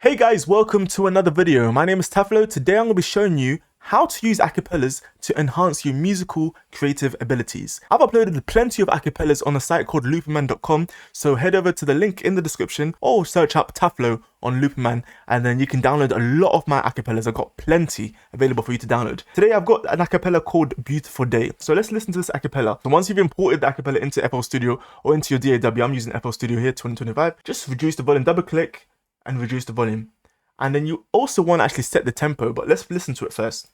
Hey guys, welcome to another video. My name is Tafflo. Today I'm going to be showing you how to use acapellas to enhance your musical creative abilities. I've uploaded plenty of acapellas on a site called Looperman.com, so head over to the link in the description or search up Tafflo on Looperman and then you can download a lot of my acapellas. I've got plenty available for you to download. Today I've got an acapella called Beautiful Day. So let's listen to this acapella. So once you've imported the acapella into FL Studio or into your DAW, I'm using FL Studio here 2025, just reduce the volume, double click and reduce the volume. And then you also want to actually set the tempo, but let's listen to it first.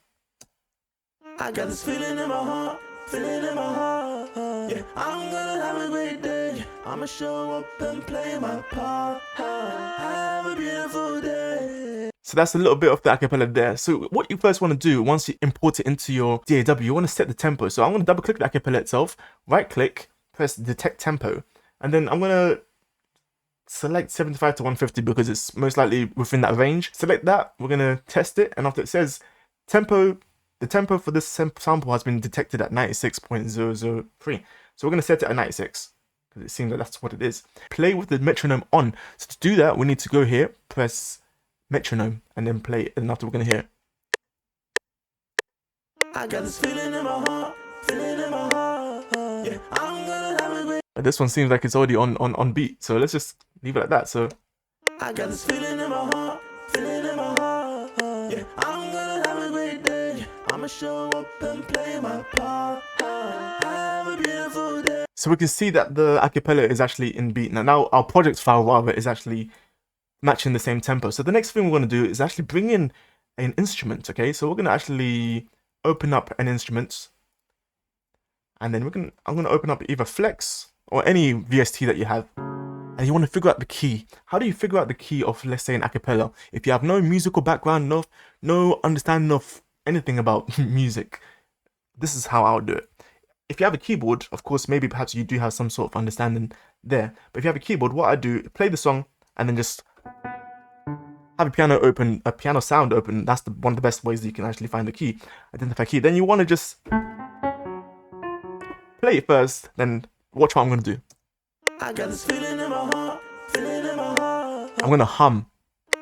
I got this feeling in my heart, feeling in my heart. Yeah, I'm gonna have a great day. I'ma show up and play my part. Have a beautiful day. So that's a little bit of the acapella there. So what you first want to do once you import it into your DAW, you want to set the tempo. So I'm going to double click the acapella itself, right click, press detect tempo, and then I'm going to select 75 to 150 because it's most likely within that range. Select that, we're going to test it, and after it says tempo, the tempo for this sample has been detected at 96.003. So we're going to set it at 96 because it seems like that's what it is. Play with the metronome on. So to do that, we need to go here, press metronome, and then play it, and after we're going to hear. I got this feeling in my heart, feeling in my heart. Yeah, I'm gonna have a great. This one seems like it's already on beat, so let's just leave it like that. So I got this feeling in my heart, feeling in my heart. Yeah, I'm gonna have a great day. I'ma show up and play my part. Have a beautiful day. so we can see that the acapella is actually in beat. Now our project file rather is actually matching the same tempo. So the next thing we're going to do is actually bring in an instrument. Okay, so we're going to actually open up an instrument, and then I'm going to open up either Flex or any VST that you have, and you want to figure out the key. How do you figure out the key of, let's say, an acapella? If you have no musical background, no understanding of anything about music, this is how I would do it. If you have a keyboard, of course, maybe perhaps you do have some sort of understanding there. But if you have a keyboard, what I do, play the song and then just have a piano open, a piano sound open. That's one of the best ways that you can actually find the key, identify key. Then you want to just play it first, then watch what I'm going to do. I got this feeling in my heart, feeling in my heart. I'm going to hum.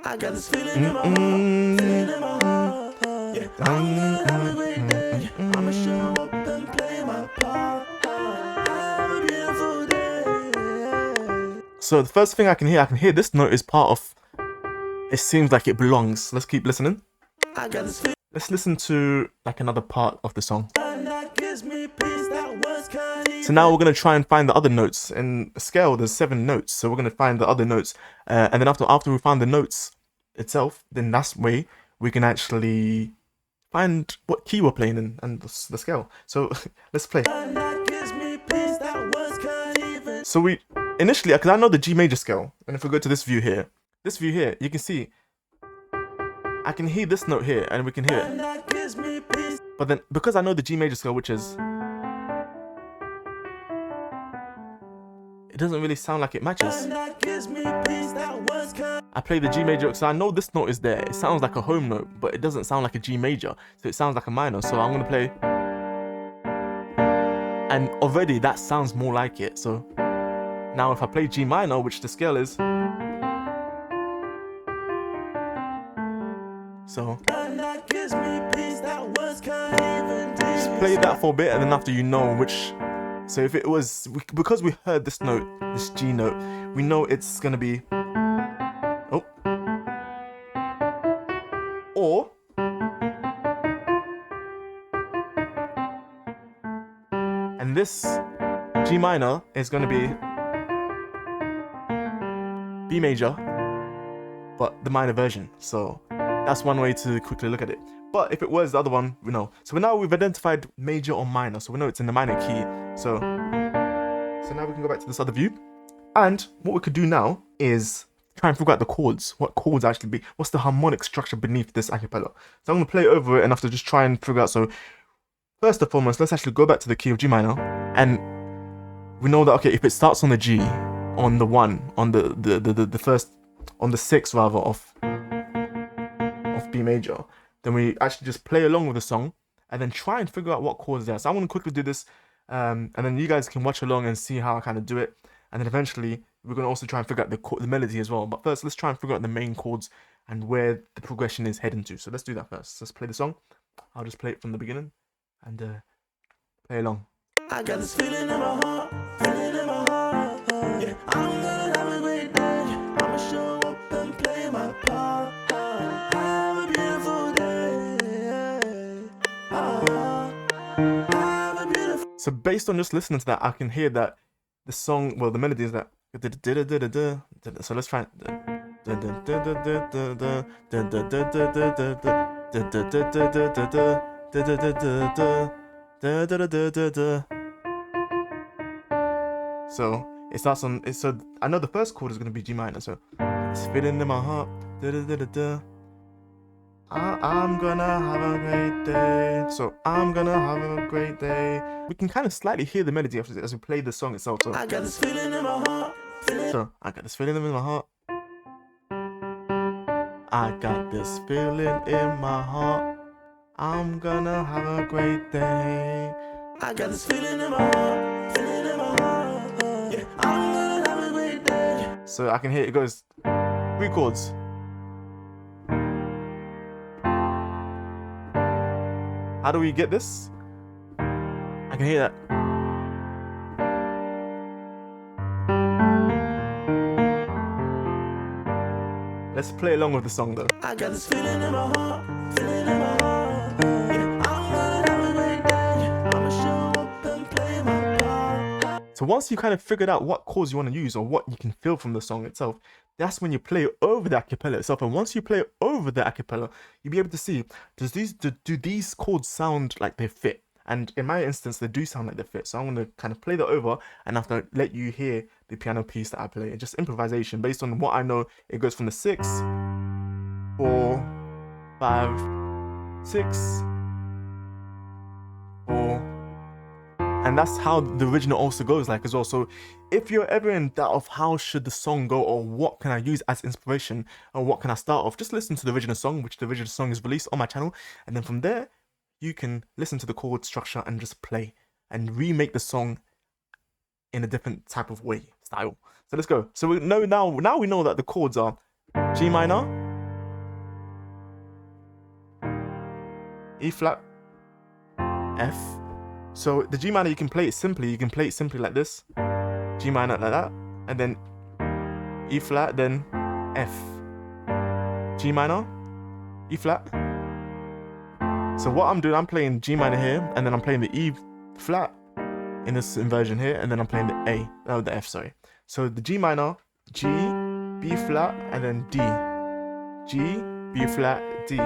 I got this feeling in my heart, feeling in my heart. Yeah, I'm gonna have a great day. I'ma show up and play my part. Have a beautiful day. So the first thing I can hear this note is part of, it seems like it belongs. Let's keep listening. I got this feeling Let's listen to like another part of the song. that gives me peace that words can't even. So now we're going to try and find the other notes. In the scale, there's 7 notes. So we're going to find the other notes. And then after we find the notes itself, then that's way we can actually find what key we're playing in and the scale. So let's play. That gives me peace that words can't even. So we initially, because I know the G major scale, and if we go to this view here, you can see I can hear this note here, and we can hear it. That gives me peace. But then because I know the G major scale, which is, it doesn't really sound like it matches. That gives me peace that words can't. I play the G major because I know this note is there. It sounds like a home note, but it doesn't sound like a G major, so it sounds like a minor. So I'm gonna play, and already that sounds more like it. So now if I play G minor, which the scale is, so That gives me peace that words can't even. just play that for a bit, and then after you know which. So if it was, because we heard this note, this G note, we know it's gonna be, oh, or and this G minor is gonna be B major, but the minor version. So that's one way to quickly look at it. But if it was the other one, we know. So now we've identified major or minor, so we know it's in the minor key. So now we can go back to this other view. And what we could do now is try and figure out the chords. What chords actually be, what's the harmonic structure beneath this acapella. So I'm gonna play over it and have to just try and figure out. So first and foremost, let's actually go back to the key of G minor. And we know that, okay, if it starts on the G, on the 1, on the first, on the 6 rather of B major, then we actually just play along with the song and then try and figure out what chords there. So I'm going to quickly do this, and then you guys can watch along and see how I kind of do it. And then eventually we're going to also try and figure out the melody as well. But first, let's try and figure out the main chords and where the progression is heading to. So let's do that first. Let's play the song. I'll just play it from the beginning and play along. I got this feeling in my heart, feeling in my heart. Yeah, I'm gonna have a great day. I'ma show up and play my part. Have a beautiful day. Have a beautiful. So based on just listening to that, I can hear that the song, well, the melody is that. So let's try it. So it starts on. So I know the first chord is gonna be G minor. So it's feeling in my heart. I'm gonna have a great day. So I'm gonna have a great day. We can kind of slightly hear the melody as we play the song itself. So I got this feeling in my heart. So I got this feeling in my heart. I got this feeling in my heart. I'm gonna have a great day. I got this feeling in my heart. Feeling in my heart. Yeah, I'm gonna have a great day. So I can hear it goes 3 chords. How do we get this? I can hear that. Let's play along with the song though. I got this feeling in my heart, feeling in my heart. Yeah, I'm gonna have a great day. I'ma show up and play my part. So once you kind of figured out what chords you want to use or what you can feel from the song itself, that's when you play over the acapella itself. And once you play over the acapella, you'll be able to see, do these chords sound like they fit? And in my instance, they do sound like they fit. So I'm going to kind of play that over and after let you hear the piano piece that I play. It's just improvisation based on what I know. It goes from the 6, 4, 5, 6, 4. And that's how the original also goes like as well. So if you're ever in doubt of how should the song go or what can I use as inspiration or what can I start off, just listen to the original song, which the original song is released on my channel. And then from there, you can listen to the chord structure and just play and remake the song in a different type of way, style. So let's go. So we know now we know that the chords are G minor, E flat, F. So the G minor, you can play it simply. You can play it simply like this, G minor like that, and then E flat, then F, G minor, E flat. So what I'm doing, I'm playing G minor here, and then I'm playing the E flat in this inversion here, and then I'm playing the the F, sorry. So the G minor, G, B flat, and then D, G, B flat, D,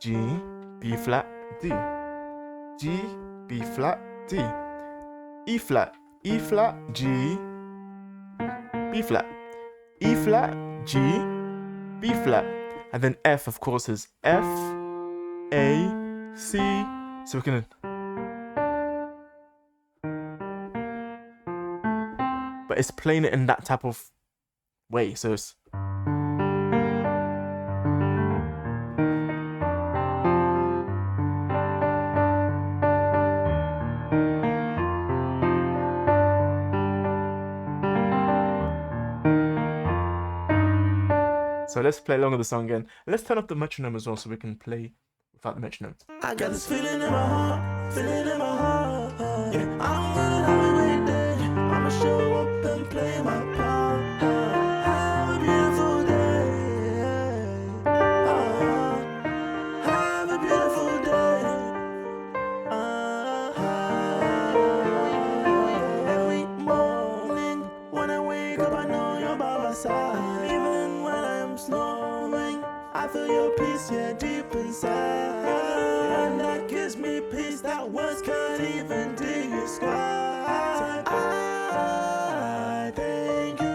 G, B flat, D, G, B flat, D, E flat, G, B flat, E flat, G, B flat, and then F, of course, is F, A, C. So we can, but it's playing it in that type of way. So it's so let's play along with the song again. Let's turn off the metronome as well so we can play without the metronome. I got this feeling in my heart, feeling in my heart. Yeah, I'm gonna have a great day. I'ma show up and play my part. Have a beautiful day. Have a beautiful day. Every morning when I wake up, I know you're by my side. Even when I'm snoring, I feel your peace, yeah, deep inside. And that gives me peace that words can't even describe. I thank you.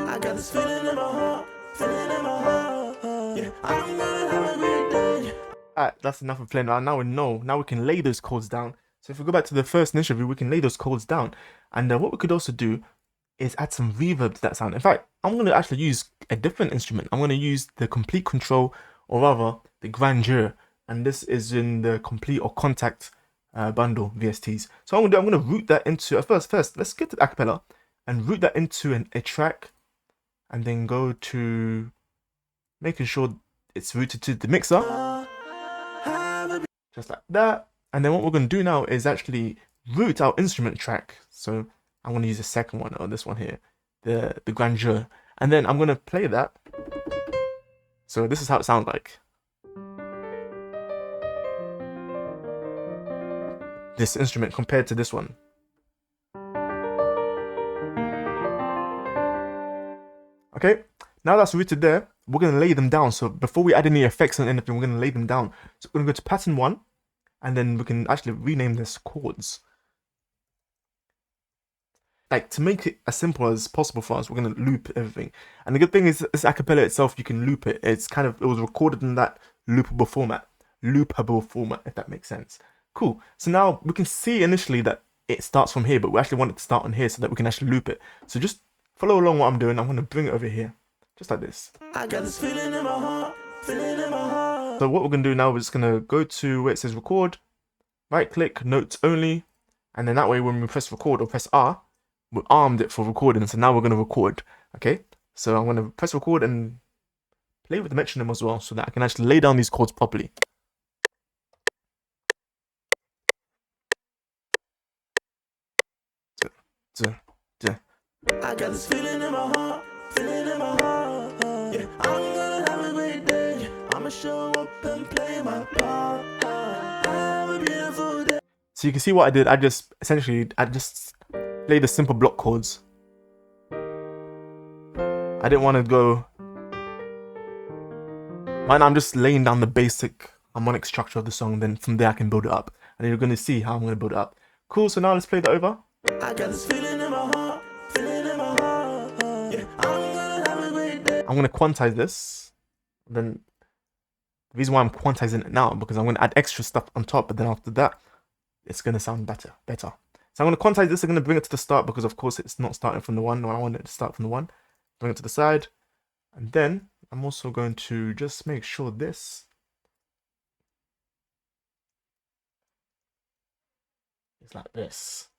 I got this feeling in my heart, feeling in my heart. Yeah, I'm gonna have a great day. Alright, that's enough of playing around. Now we know. Now we can lay those chords down. So if we go back to the first initial view, we can lay those chords down. And what we could also do is add some reverb to that sound. In fact, I'm going to actually use a different instrument. I'm going to use the complete control, or rather the grandeur, and this is in the complete or contact bundle VSTs. So I'm going to route that into first let's get to the acapella and route that into a track and then go to making sure it's routed to the mixer, just like that. And then what we're going to do now is actually route our instrument track. So I'm going to use the second one, or this one here, the grandeur, and then I'm going to play that. So this is how it sounds like. This instrument compared to this one. Okay, now that's rooted there, we're going to lay them down. So before we add any effects and anything, we're going to lay them down. So we're going to go to pattern 1, and then we can actually rename this chords. Like, to make it as simple as possible for us, we're going to loop everything. And the good thing is, this acapella itself, you can loop it. It was recorded in that loopable format, if that makes sense. Cool. So now we can see initially that it starts from here, but we actually want it to start on here so that we can actually loop it. So just follow along what I'm doing. I'm going to bring it over here, just like this. I got this feeling in my heart, feeling in my heart. So what we're going to do now, we're just going to go to where it says record, right click, notes only, and then that way when we press record or press R, we armed it for recording. So now we're going to record. Okay, so I'm going to press record and play with the metronome as well, so that I can actually lay down these chords properly. I got this feeling in my heart, feeling in my heart. Yeah, I'm gonna have a great day. I'ma show up and play my part. Have a beautiful day. So you can see what I did. I just played the simple block chords. I didn't want to go. Right now I'm just laying down the basic harmonic structure of the song. Then from there I can build it up, and you're gonna see how I'm gonna build it up. Cool. So now let's play that over. I got this feeling in my heart, feeling in my heart. Yeah, I'm gonna have a great day. I'm gonna quantize this. Then the reason why I'm quantizing it now, because I'm gonna add extra stuff on top, but then after that, it's gonna sound better. So I'm gonna quantize this. I'm gonna bring it to the start, because of course it's not starting from the 1. No, I want it to start from the 1. Bring it to the side, and then I'm also going to just make sure this is like this.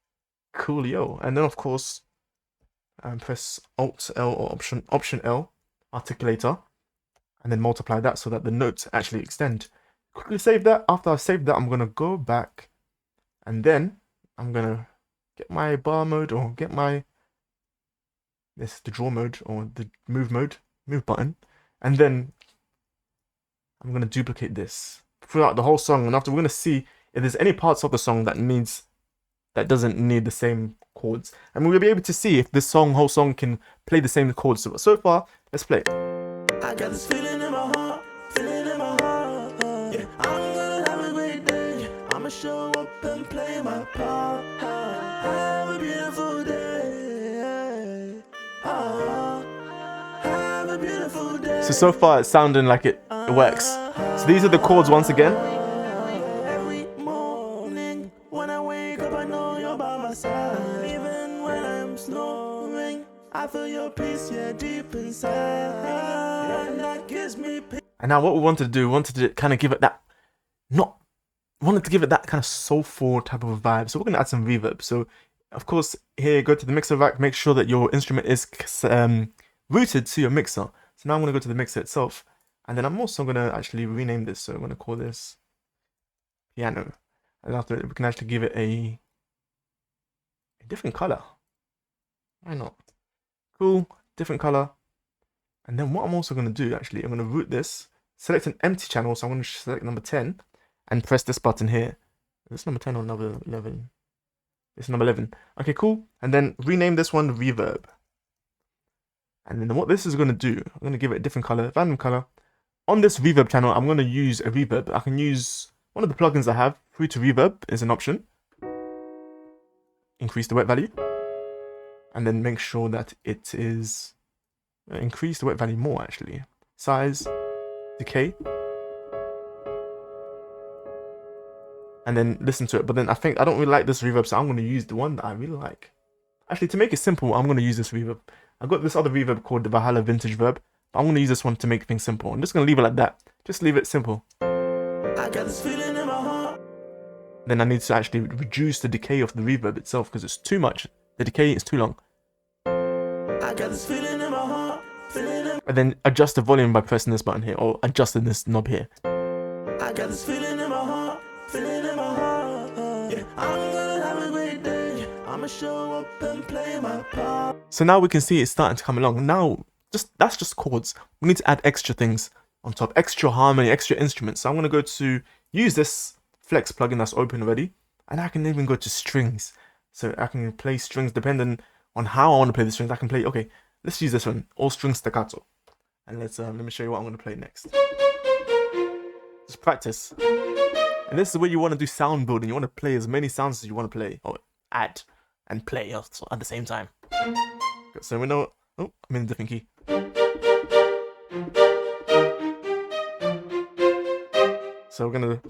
Coolio. And then of course, press Alt L or Option L, articulator, and then multiply that so that the notes actually extend. Quickly save that. After I've saved that, I'm gonna go back, and then I'm gonna get my bar mode, or get my the draw mode, or the move button, and then I'm gonna duplicate this throughout the whole song. And after, we're gonna see if there's any parts of the song that doesn't need the same chords, and we'll be able to see if this whole song can play the same chords. So far, let's play. I got this feeling in my heart, feeling in my heart. Yeah, I'm gonna have a great day. I'ma show up and play my part. Have a beautiful day. Have a beautiful day. So far it's sounding like it works. So these are the chords once again. Every morning when I wake up, I know you're by my side. Even when I'm snoring, I feel your peace, yeah, deep inside. And that gives me peace. And now what we wanted to do, wanted to kind of give it that, kind of soulful type of vibe. So we're gonna add some reverb. So of course, here, go to the mixer rack, make sure that your instrument is routed to your mixer. So now I'm gonna go to the mixer itself, and then I'm also gonna actually rename this. So I'm gonna call this piano, and after it, we can actually give it a different color. Why not? Cool, different color. And then what I'm also gonna do, actually, I'm gonna route this, select an empty channel. So I'm gonna select number 10, and press this button here. Is this number 10 or number 11? It's number 11. Okay, cool. And then rename this one reverb. And then what this is going to do, I'm going to give it a different color, random color. On this reverb channel, I'm going to use a reverb. I can use one of the plugins I have. Free to reverb is an option. Increase the wet value. And then make sure that it is, increase the wet value more actually. Size, decay. And then listen to it. But then I think I don't really like this reverb, so I'm going to use the one that I really like. Actually, to make it simple, I'm going to use this reverb. I've got this other reverb called the Valhalla Vintage Verb, but I'm going to use this one to make things simple. I'm just going to leave it like that. Just leave it simple. I got this feeling in my heart. Then I need to actually reduce the decay of the reverb itself, because it's too much. The decay is too long. I got this feeling in my heart, And then adjust the volume by pressing this button here, or adjusting this knob here. I got this feeling in my heart, feeling in my heart. Yeah, I'm gonna have a great day. I'ma show up and play my part. So now we can see it's starting to come along. Now, that's just chords. We need to add extra things on top, extra harmony, extra instruments. So I'm gonna go to use this Flex plugin that's open already, and I can even go to strings. So I can play strings depending on how I want to play the strings. I can play, okay, let's use this one, all string staccato. And let's let me show you what I'm going to play next. Just practice. And this is where you want to do sound building. You want to play as many sounds as you want to play, or add and play also at the same time. So we know, oh, I'm in a different key. So we're going to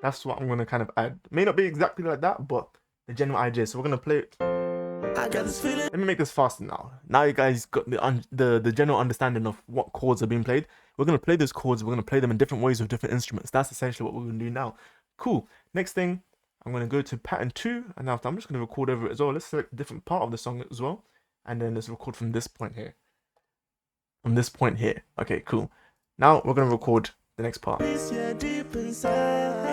that's what I'm going to kind of add. May not be exactly like that, but the general idea. So we're going to play it. I got this feeling. Let me make this faster now. Now you guys got the general understanding of what chords are being played. We're going to play those chords. We're going to play them in different ways with different instruments. That's essentially what we're going to do now. Cool. Next thing, I'm going to go to pattern 2. And after, I'm just going to record over it as well. Let's select a different part of the song as well. And then let's record from this point here. From this point here. Okay, cool. Now we're going to record the next part. Deep inside.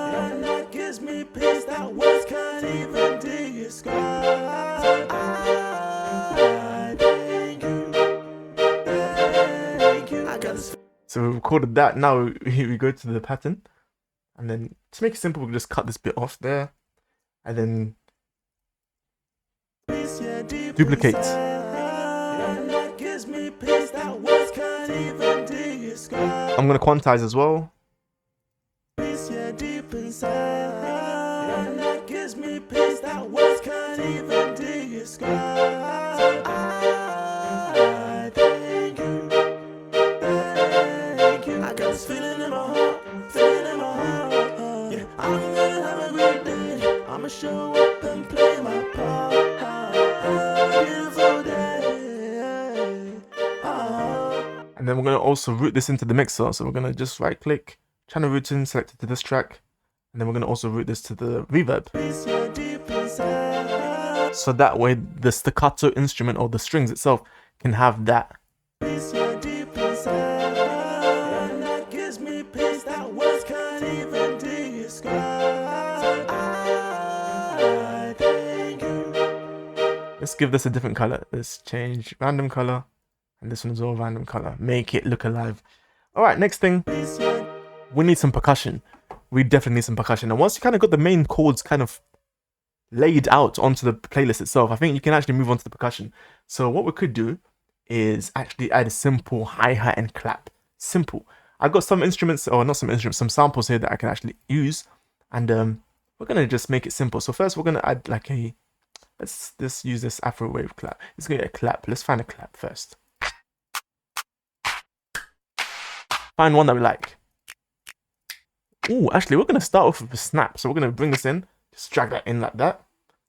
And that gives me peace that words can't even describe. I thank you, thank you. I got this. So we recorded that. Now we go to the pattern, and then to make it simple, we'll just cut this bit off there, and then duplicate. And that gives me peace that words can't even describe. I'm gonna quantize as well. Deep inside, and that gives me peace that words can't even describe. I thank you, thank you. I got this feeling in my heart, feeling in my heart. Yeah, I'm gonna have a great day. I'ma show up and play my part. Have a beautiful day. And then we're gonna also route this into the mixer. So we're gonna just right click, channel routing, select it to this track. And then we're going to also route this to the reverb. So that way the staccato instrument or the strings itself can have that. Let's give this a different color. Let's change random color. And this one is all random color. Make it look alive. Alright, next thing. We need some percussion. We definitely need some percussion. And once you kind of got the main chords kind of laid out onto the playlist itself, I think you can actually move on to the percussion. So what we could do is actually add a simple hi-hat and clap. Simple. I've got some instruments, or not some instruments, some samples here that I can actually use. And we're going to just make it simple. So first we're going to add like a, let's use this Afro wave clap. It's going to get a clap. Let's find a clap first. Find one that we like. Ooh, actually, we're going to start off with a snap. So we're going to bring this in, just drag that in like that.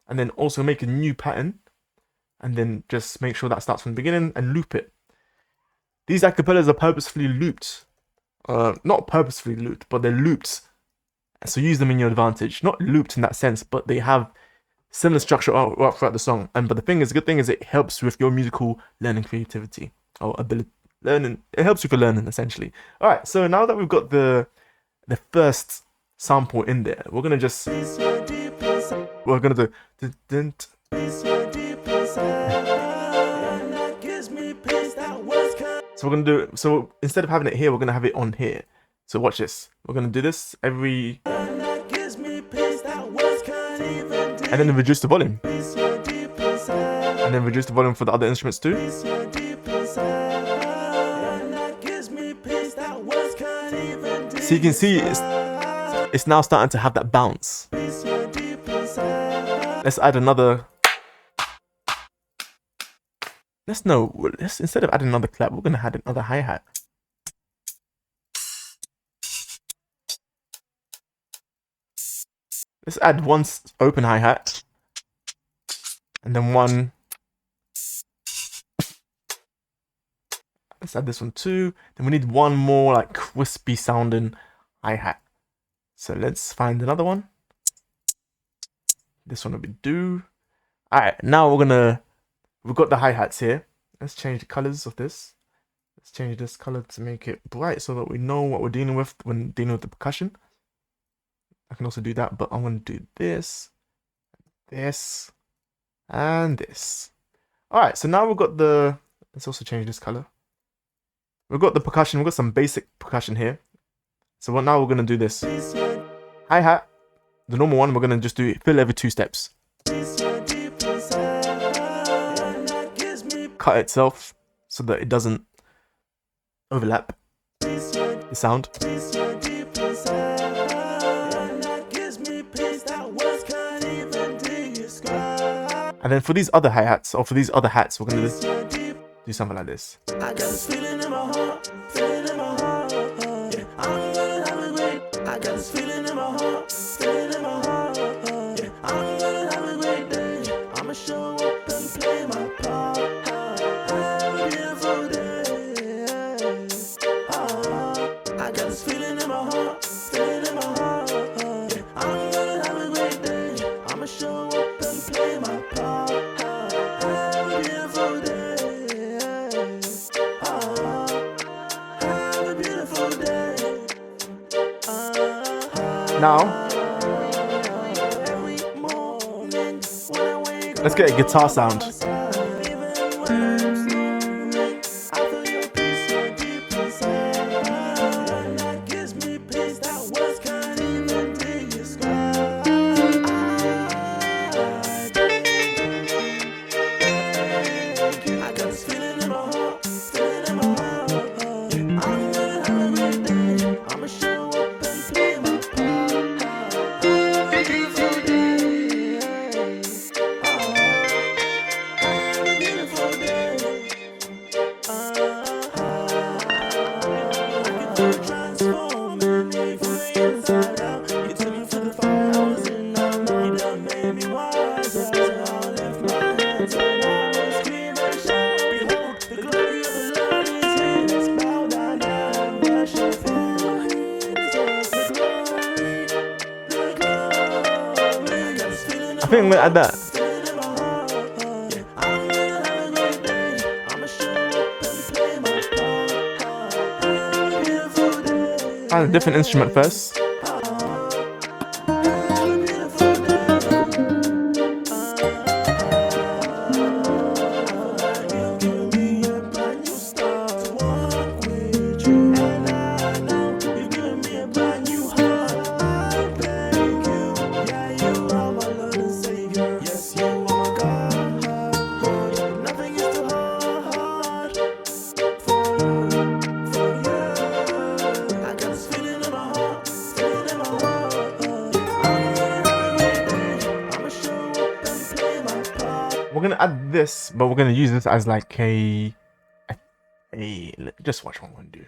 And then also make a new pattern. And then just make sure that starts from the beginning and loop it. These acapellas are purposefully looped. Not purposefully looped, but they're looped. So use them in your advantage. Not looped in that sense, but they have similar structure throughout the song. And but the good thing is it helps with your musical learning creativity or ability. Learning. It helps you for learning, essentially. All right, so now that we've got the first sample in there, we're gonna just do. So we're gonna do. So instead of having it here, we're gonna have it on here. So watch this. We're gonna do this every, and then reduce the volume, and then reduce the volume for the other instruments too. So you can see it's now starting to have that bounce. Let's add another. Let's instead of adding another clap, we're gonna add another hi-hat. Let's add one open hi-hat and then one. Let's add this one too. Then we need one more like crispy sounding hi-hat. So let's find another one. This one will be do. Alright, now we've got the hi-hats here. Let's change the colors of this. Let's change this color to make it bright so that we know what we're dealing with when dealing with the percussion. I can also do that, but I'm going to do this, this, and this. Alright, so now we've got the... Let's also change this color. We've got the percussion. We've got some basic percussion here. So now we're going to do this. Hi-hat. The normal one, we're going to just do it, fill every 2 steps. Cut itself so that it doesn't overlap the sound. And then for these other hi-hats, or for these other hats, we're going to do something like this. I got this feeling in my heart, feeling in my heart. Yeah, I'm gonna have a great. I got this feeling in my heart, feeling in my heart. Yeah, I'm gonna have a great day. I'ma show up and play my part. Have a beautiful day. I got this feeling in my heart, feeling in my heart. Yeah, I'm gonna have a great day. I'ma show up and play my part. Have a beautiful day. Now, let's get a guitar sound. I think I'm gonna add that. Find a different instrument first. We're gonna add this, but we're gonna use this as like a just watch what I'm gonna do.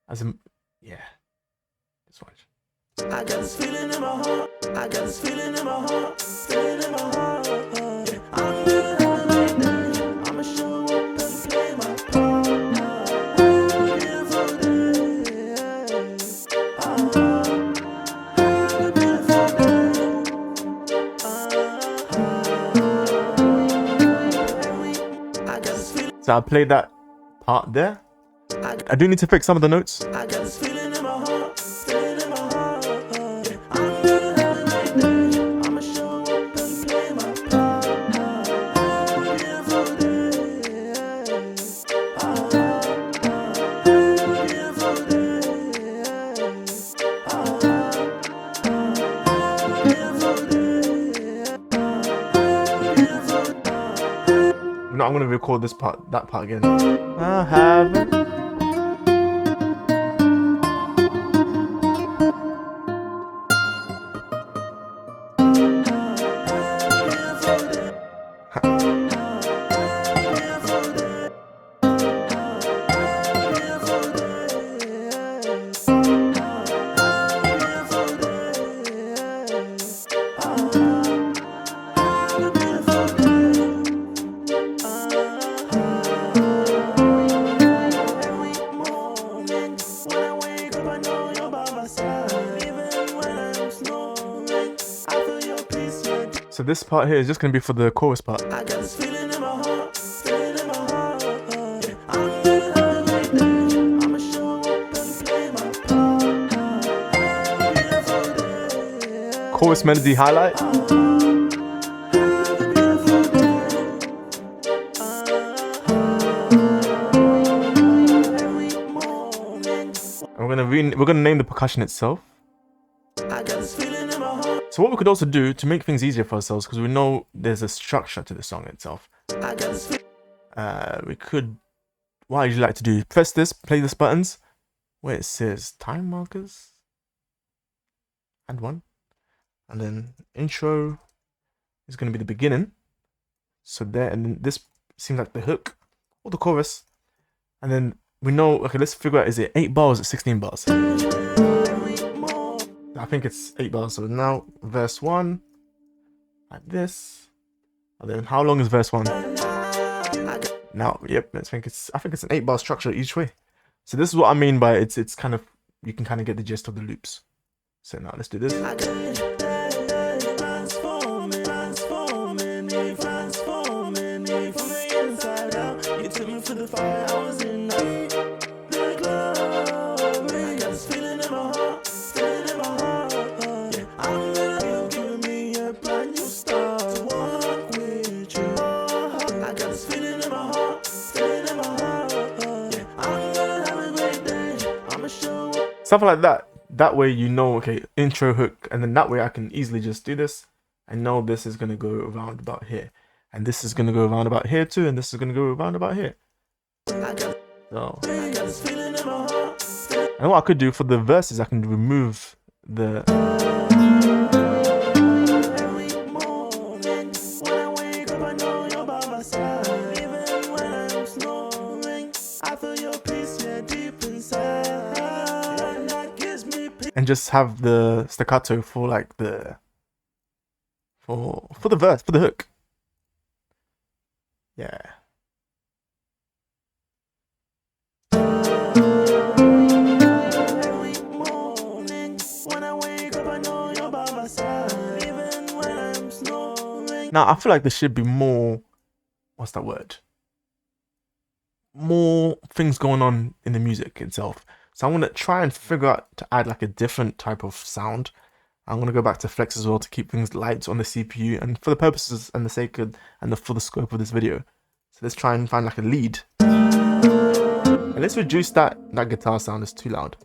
As a yeah, just watch. I got this feeling in my heart. I got this feeling in my heart. Feeling in my heart. Yeah, I'm gonna have a great day. I'ma show up and play my part. Have a beautiful day. Have a beautiful day. I got this feeling. So I played that part there. I do need to fix some of the notes. I got this feeling in my heart. Feeling in my heart. Yeah, I'm gonna have a great day. I'ma show up and play my part. Have a beautiful day. Have a beautiful day. Have a beautiful day. No, I'm gonna record this part, that part again. I have. this part here is just gonna be for the chorus part. I got this feeling in my heart, feeling in my heart. Yeah, I'm gonna have a great day. I'ma show up and play my part. Have a beautiful day. Chorus melody highlight. Have a beautiful day. Every morning. And we're gonna name the percussion itself. I got this feeling in my heart. So what we could also do to make things easier for ourselves, because we know there's a structure to the song itself. I got this feeling. We could, what I usually like to do, press this, play this buttons, where it says time markers, and one, and then intro is going to be the beginning. So there, and then this seems like the hook or the chorus, and then we know, okay, let's figure out, is it 8 bars or 16 bars? I think it's 8 bars. So now verse 1, like this, and then how long is verse 1? Now, yep, I think it's an 8 bar structure each way. So this is what I mean by it's kind of, you can kind of get the gist of the loops. So now let's do this. Something like that. That way you know, okay, intro, hook, and then that way I can easily just do this. I know this is going to go around about here. And this is going to go around about here too, and this is going to go around about here. So, and what I could do for the verses, I can remove the... and just have the staccato for like the for the verse, for the hook. Yeah. Now I feel like there should be more, what's that word? More things going on in the music itself. So I'm gonna try and figure out to add like a different type of sound. I'm gonna go back to flex as well to keep things light on the CPU, and for the purposes and the sake of for the scope of this video. So let's try and find like a lead, and let's reduce that guitar sound. It's too loud.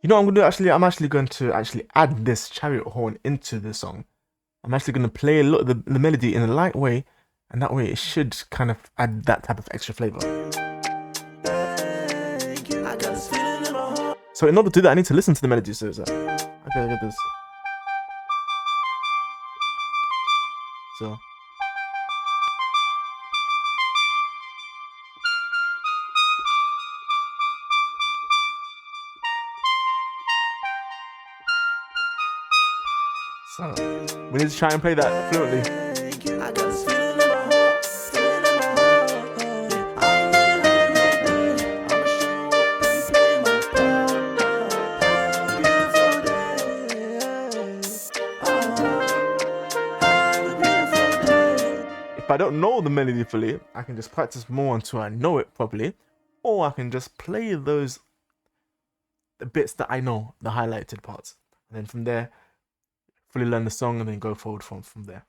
You know what I'm gonna do actually? I'm actually going to add this chariot horn into the song. I'm actually gonna play a lot of the melody in a light way, and that way it should kind of add that type of extra flavor. So in order to do that, I need to listen to the melody. So okay, I get this. So. So, we need to try and play that fluently. If I don't know the melody fully, I can just practice more until I know it properly, or I can just play those the bits that I know, the highlighted parts, and then from there, fully learn the song and then go forward from there.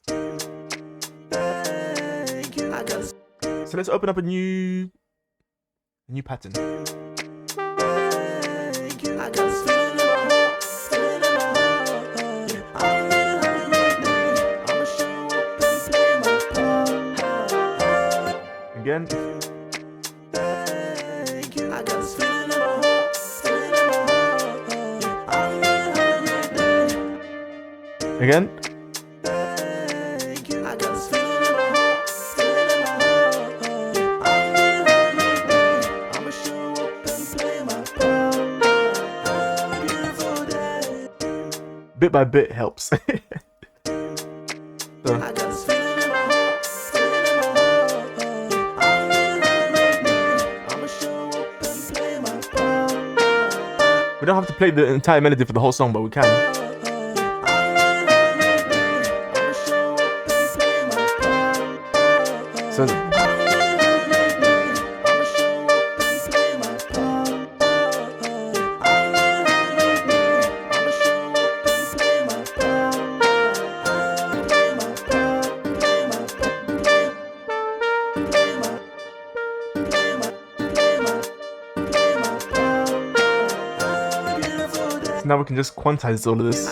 So let's open up a new pattern. Again. Again. Bit by bit helps. So. We don't have to play the entire melody for the whole song, but we can. So now we can just quantize all of this.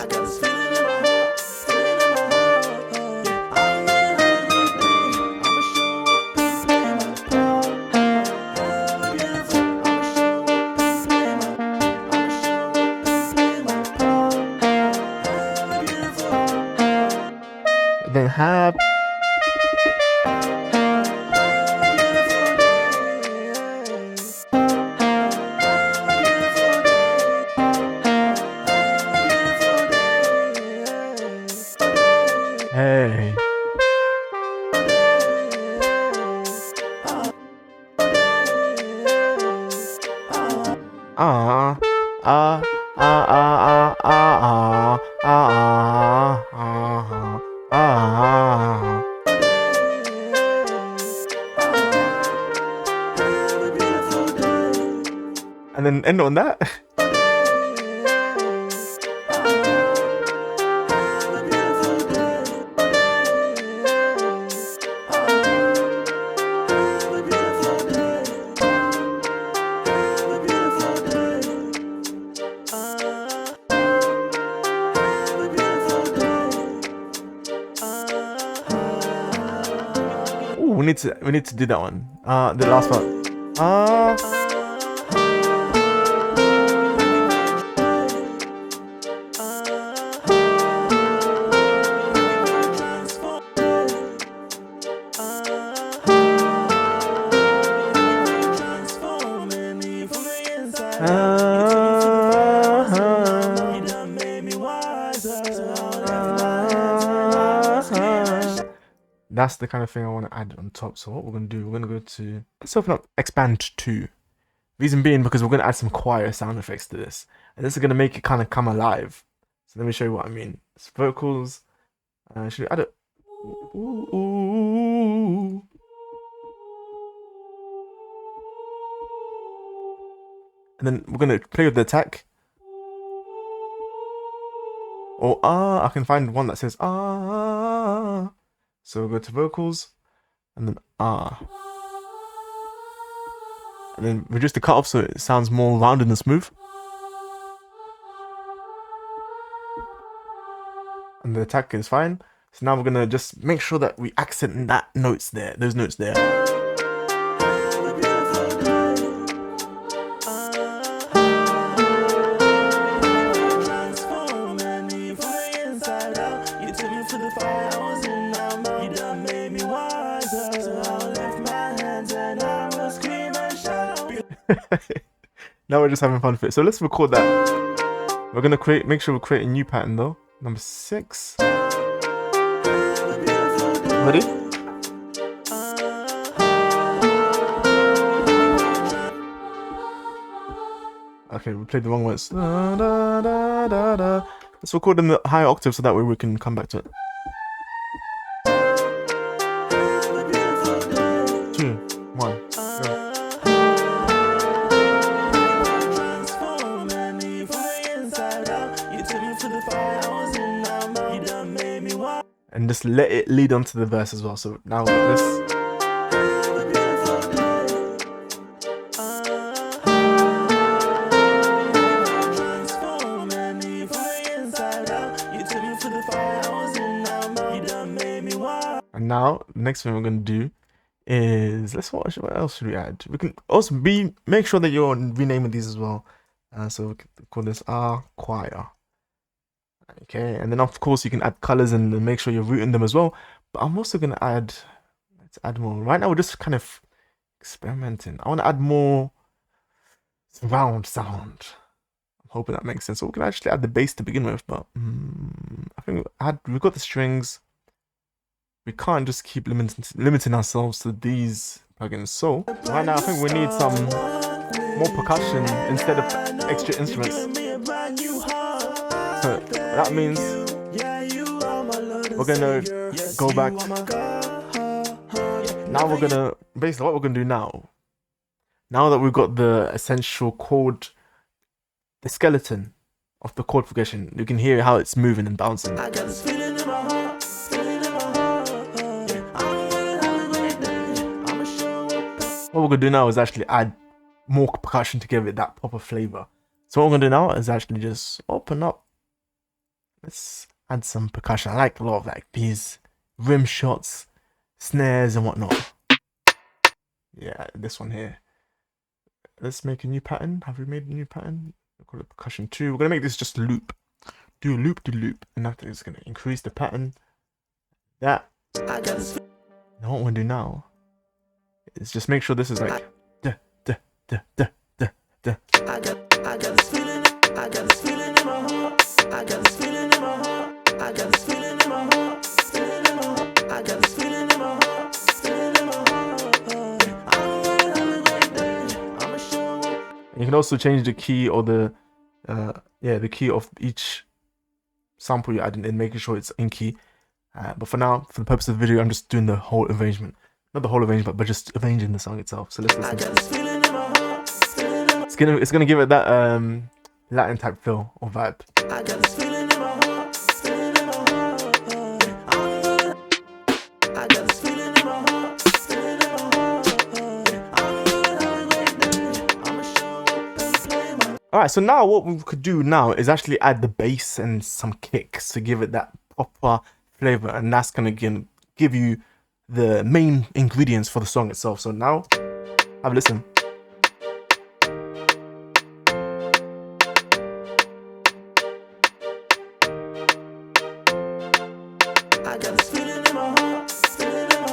Then have hey. And then end on that. Ooh, we need to do that one. The last one. That's the kind of thing I want to add on top. So what we're going to do, we're going to go to, let's open up Expand 2. Reason being because we're going to add some choir sound effects to this. And this is going to make it kind of come alive. So let me show you what I mean. It's vocals. Should we add it? Ooh. And then we're going to play with the attack. Or I can find one that says So we'll go to vocals, and then and then reduce the cutoff so it sounds more rounded and smooth. And the attack is fine. So now we're gonna just make sure that we accent that notes there, those notes there. Now we're just having fun with it. So let's record that. We're gonna make sure we create a new pattern though. Number 6. Ready? Okay, we played the wrong words. Let's record in the higher octave so that way we can come back to it. 2, 1, go. And just let it lead on to the verse as well. So now this. And now the next thing we're gonna do is let's watch. What else should we add? We can also make sure that you're renaming these as well. So we can call this our choir. Okay, and then of course you can add colors and make sure you're rooting them as well. But I'm also gonna add. Let's add more. Right now we're just kind of experimenting. I want to add more surround sound. I'm hoping that makes sense. So we can actually add the bass to begin with, but I think we've got the strings. We can't just keep limiting ourselves to these plugins. So right now I think we need some more percussion instead of extra instruments. That means we're gonna go back. Now we're gonna basically what we're gonna do now that we've got the essential chord, the skeleton of the chord progression, you can hear how it's moving and bouncing. What we're gonna do now is actually add more percussion to give it that proper flavor. So what we're gonna do now is actually just open up. Let's add some percussion. I like a lot of like these rim shots, snares and whatnot. Yeah, this one here. Let's make a new pattern. Have we made a new pattern? We'll call it percussion 2. We're gonna make this just loop. Do loop, do loop. And that is gonna increase the pattern. That. Now what we're gonna do now is just make sure this is like I got this feeling, I got this feeling in my heart. I got this feeling in my heart. I got this feeling in my heart. Feeling in my heart. I got this feeling in my heart. Feeling in my heart. I'm gonna have a great day. I'ma show up. You can also change the key or the the key of each sample you're adding in, making sure it's in key. But for now, for the purpose of the video, I'm just doing the whole arrangement. Not the whole arrangement, but just arranging the song itself. So let's listen. It's gonna give it that Latin type feel or vibe. I got this feeling in my heart, feeling in my heart. I got this feeling in my heart, feeling in my heart. I'm gonna have a great day. I'ma show up and play my. Alright, so now what we could do now is actually add the bass and some kicks to give it that proper flavor, and that's gonna give you the main ingredients for the song itself. So now, have a listen. I got this feeling in my heart, feeling in my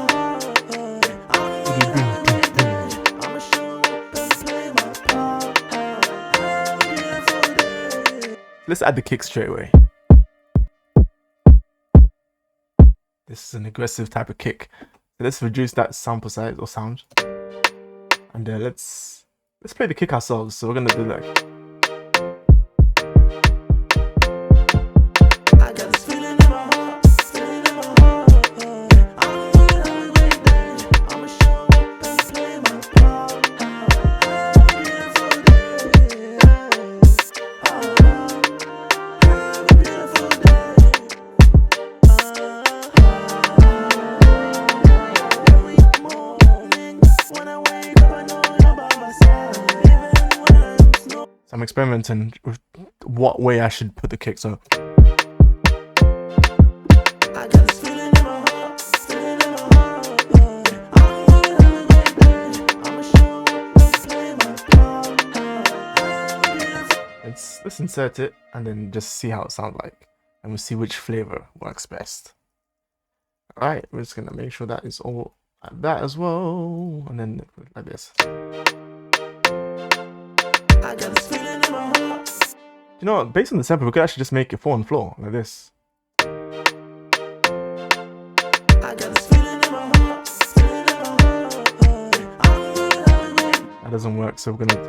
heart. I'ma show up and play my part. Have a beautiful day. Let's add the kick straight away. This is an aggressive type of kick. So let's reduce that sample size or sound. And let's play the kick ourselves. So we're gonna do like. I got this feeling in my heart, feeling in my heart. I'm gonna have a great day. I'ma show up and play my part. Have a beautiful day. Have a beautiful day. So I'm experimenting with what way I should put the kick. So I got this feeling in my heart, feeling in my heart. I'm gonna have a great day. I'ma show up and play my part. Let's insert it and then just see how it sounds like, and we'll see which flavor works best. Alright, we're just gonna make sure that is all like that as well, and then like this. I got this feeling in my heart. You know what? Based on the sample, we could actually just make it 4 on floor like this. I got this feeling in my heart, feeling in my heart. That doesn't work, so we're gonna.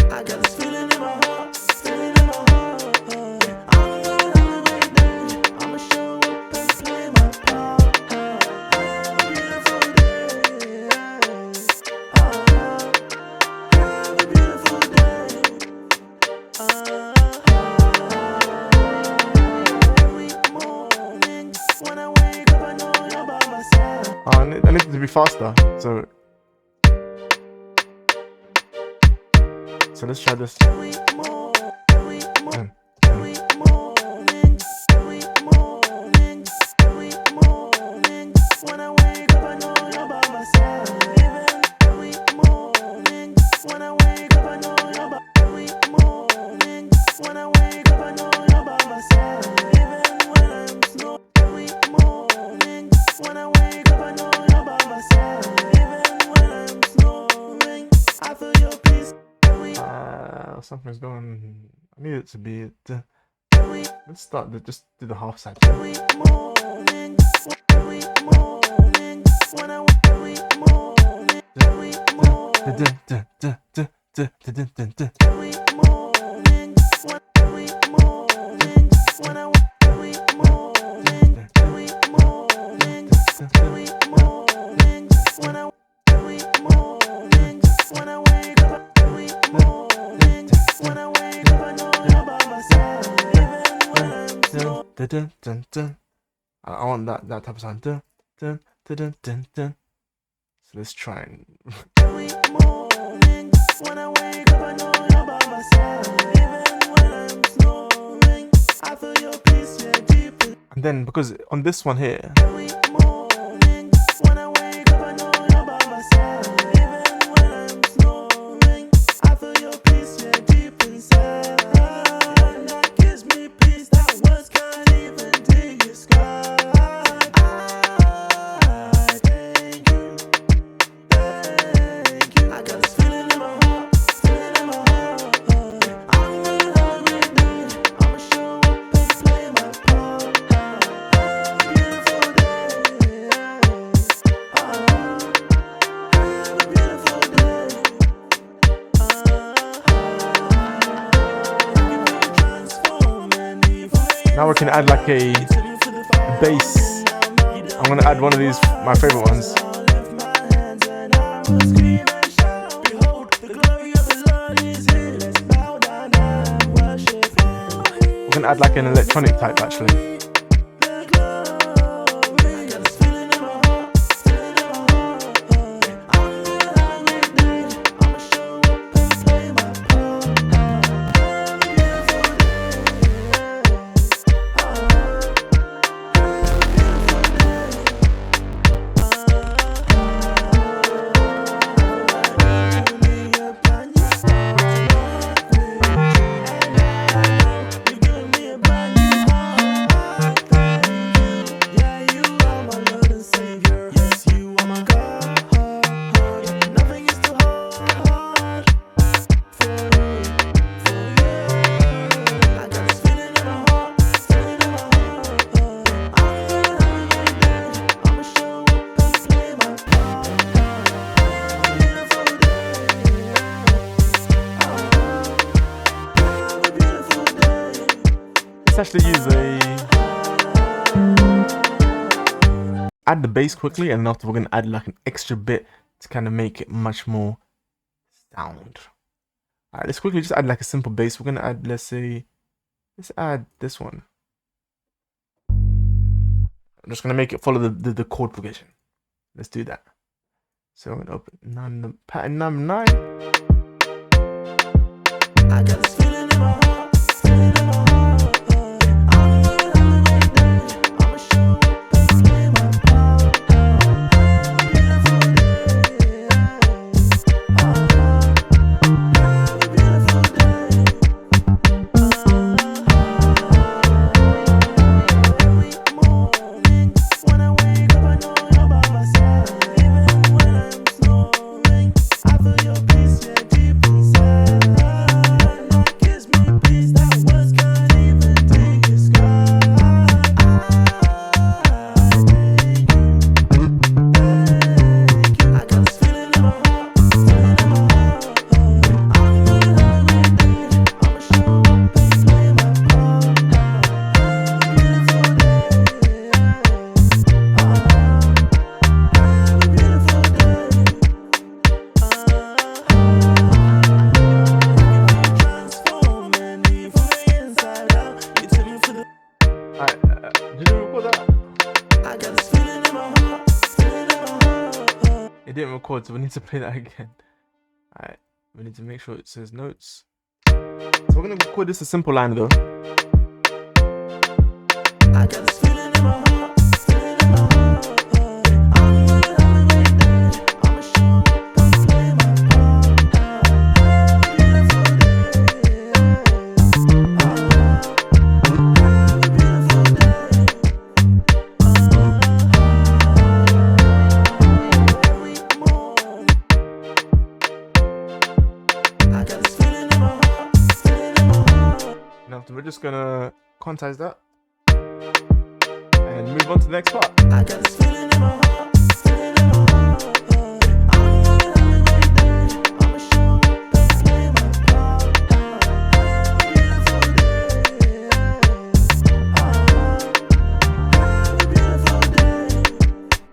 I got this feeling in my heart, feeling in my heart. I'm gonna have a great day. I'ma show up and play my part. Have a beautiful I need it to be faster. So let's try this. Something's going. I need it to be. Let's start. Just do the half side. I want that type of sound. So let's try and and then because on this one here now we can add like a bass. I'm gonna add one of these, my favorite ones. We're gonna add like an electronic type actually. Actually use add the bass quickly, and after we're gonna add like an extra bit to kind of make it much more sound. All right, let's quickly just add like a simple bass. We're gonna add, let's add this one. I'm just gonna make it follow the chord progression. Let's do that. So I'm gonna open pattern number 9. I got this feeling in my heart, feeling in my heart. didn't record, so we need to play that again. Alright, we need to make sure it says notes. So we're gonna record this a simple line though. I got this feeling in my heart, feeling in my heart. I'm gonna have a great day. I'ma show up and play my part. Have a beautiful day. Have a beautiful day. Every moment. I got this feeling in my heart, feeling in my heart. Now we're just gonna quantize that and move on to the next part. I got this feeling in my heart, feeling in my heart. I'm gonna have a great day. I'ma show up and play my part. Have a beautiful day. Have a beautiful day.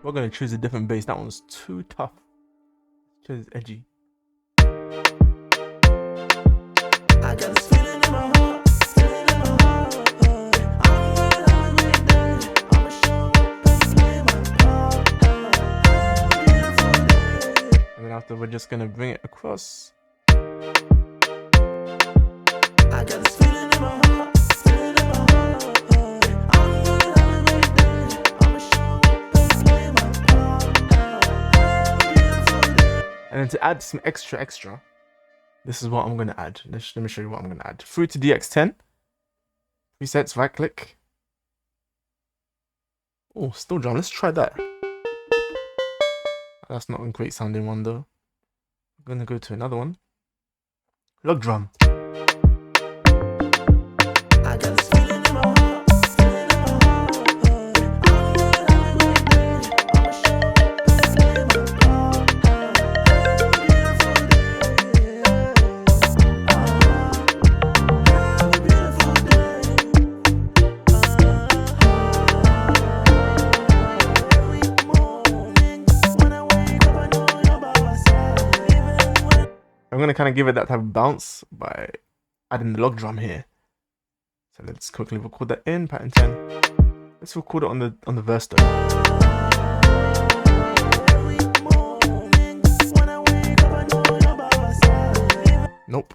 We're gonna choose a different bass. That one's too tough. Choose edgy. I got this feeling in my heart, feeling in my heart. I'm gonna have a great day. I'ma show up and play my part. Have a beautiful day. And then after we're just gonna bring it across. I got this feeling in my heart, feeling in my heart. I'm gonna have a great day. I'ma show up and play my part. Have a beautiful day. And then to add some extra, this is what I'm gonna add. Let me show you what I'm gonna add. Through to DX10. Presets, right click. Oh, still drum. Let's try that. That's not a great sounding one though. I'm gonna go to another one. Log drum. I got this feeling in my heart, feeling in my heart. I'm gonna have a great day. I'ma show up and play my part. Have a beautiful day. Have a beautiful day. Every morning when I wake up, I know you're by my side. Even when I'm gonna kind of give it that type of bounce by adding the log drum here. So let's quickly record that in pattern 10. Let's record it on the verse though. every morning when I wake up, I know you're by my side. Nope.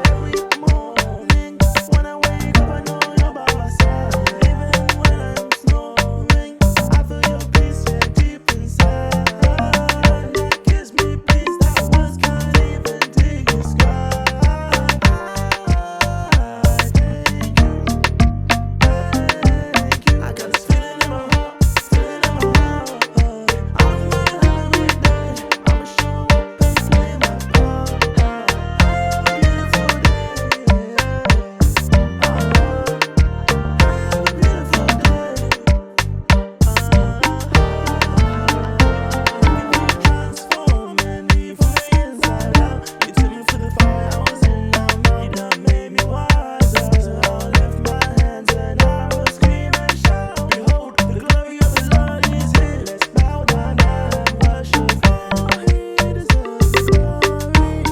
Every morning when I wake up, I know you're by my side. Even when I'm snoring, I feel your peace here deep inside. That gives me peace that words can't even describe. Thank you. I got this feeling in my heart, feeling in my heart. I'm gonna have a great day. I'ma show up and play my part. Have a beautiful day. Have a beautiful day. Transforming me from the inside out. You took me through the fire, I was in love. You done made me wiser. So I'll lift my hands and I will scream and shout. Behold, the glory of the Lord is here. Let's bow down and worship Him. He deserves the glory,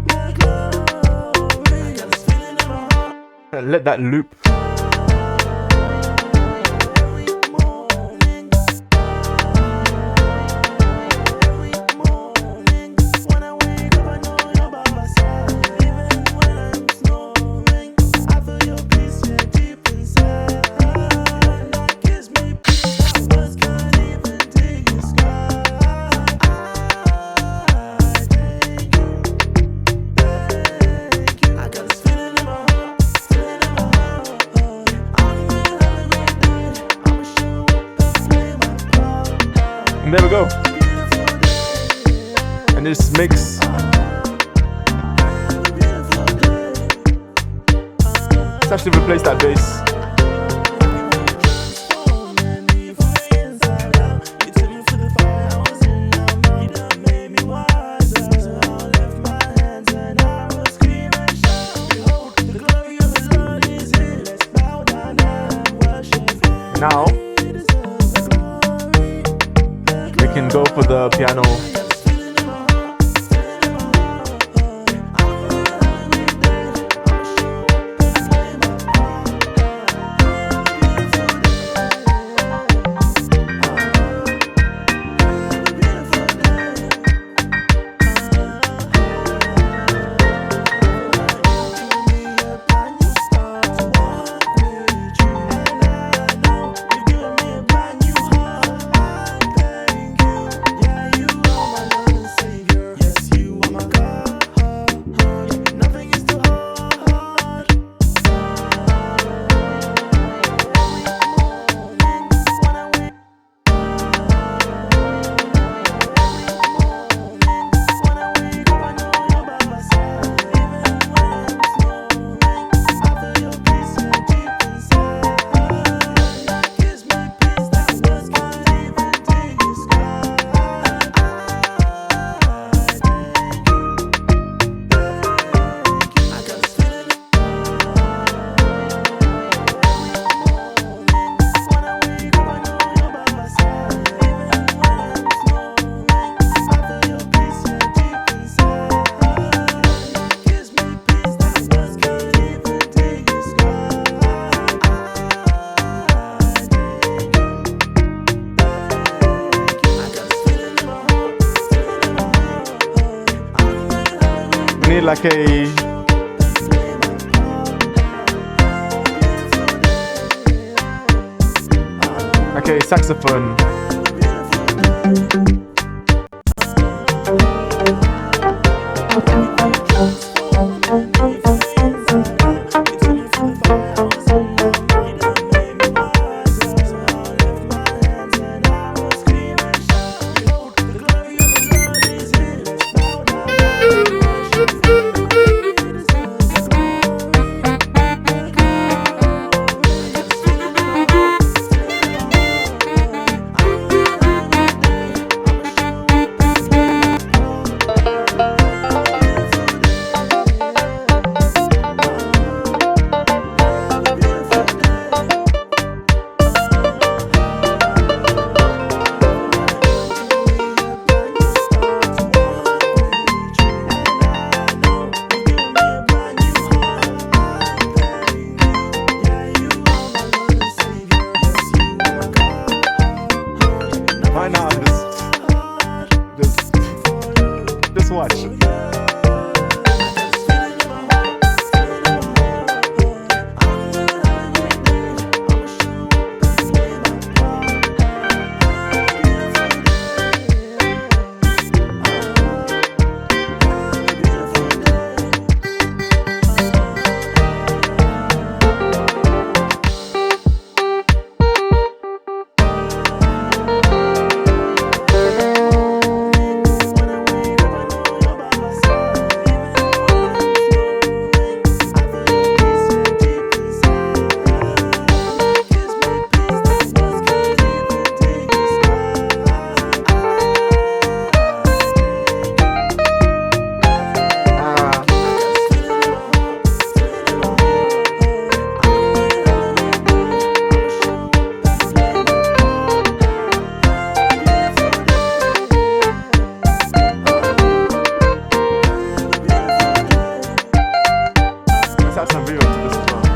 the glory. I got this feeling in my heart. Let that loop. Every morning, when I wake up, I know you're by my side. Even when I'm snoring, I feel your peace here deep inside. That gives me peace that words can't even describe. Thank you, thank you. I got this feeling in my heart, feeling in my heart. I'm gonna have a great day. I'ma show up and play my part. And there we go. Beautiful day. And this makes let's actually replace that bass. Transforming me from the inside out. You took me through the fire, I was in love. You done made me wiser. So I'll lift my hands and I will scream and shout. Behold, the glory of the Lord is here. Let's bow down and worship Him. Now He deserves the glory, the we can go for the piano. got this feeling in my heart, feeling in my heart. I'm gonna have a great day. I'ma show up and play my part. Have a beautiful day. it like a. Okay, saxophone. Right now, just watch. Some video to this as well.